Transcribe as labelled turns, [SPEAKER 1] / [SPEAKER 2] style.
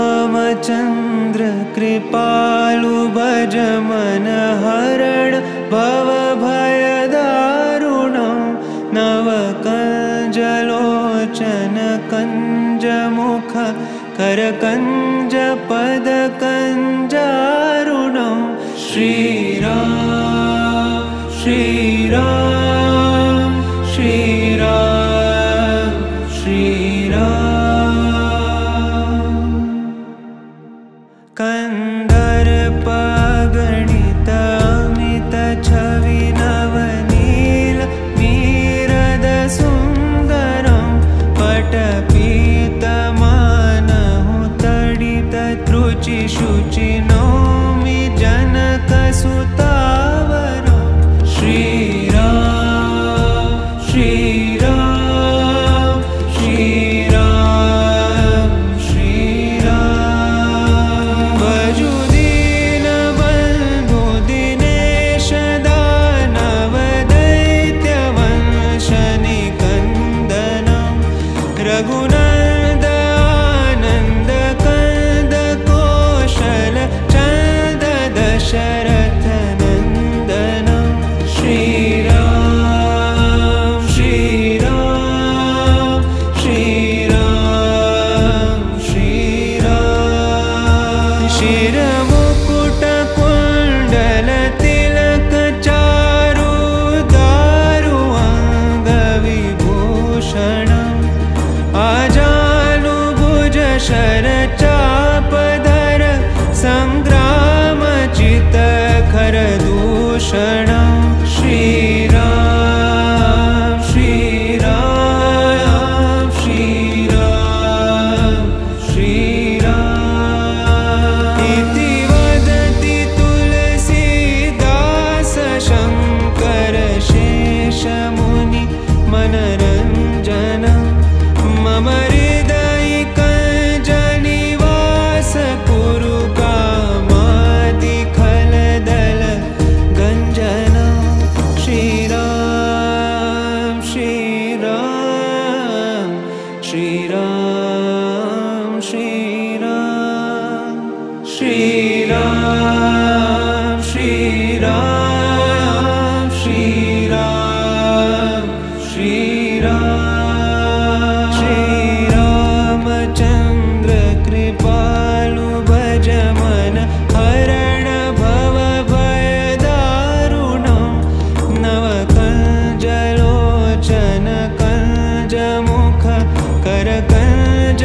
[SPEAKER 1] श्रीरामचन्द्र कृपालु भज मन हरण भव भयदारुणं नवकञ्जलोचन कञ्जमुख करकञ्ज पदकञ्जारुणं श्रीराम श्रीराम श्रीराम श्रीराम कन्दर्पगणित अमित छवि नवनील नीरद सुन्दरं पटपीतमानहु तडित त्रुचि शुचि नौमि जनकसुतावरं श्रीराम श्रीराम श्रीराम श्रीराम भजु दीनबन्धु दिनेश दानव दैत्यवंश निकन्दनं रघुनन्द आनन्द कंद कौशल चन्द दशरथ नन्दनं श्रीराम श्रीराम श्रीराम श्रीराम शिरमुकुट कुण्डल तिलक चारु दारु अङ्गविभूषणम् आजानुभुज शरचापधर सङ्ग्रामचित खरदूषणं श्रीराम श्रीराम श्रीराम श्रीराम इति वदति तुलसीदास शङ्कर शेषमुनि मनरञ्जनं मम हृदयिकञ्जनिवास कुरु कामादिखलदल गञ्जनं श्रीराम श्रीराम श्रीराम श्रीराम श्रीराम श्रीराम श्रीराम श्रीराम श्रीरामचन्द्र कृपालु भज मन हरण भव भयदारुणं नवकञ्जलोचन कञ्जमुख करकञ्ज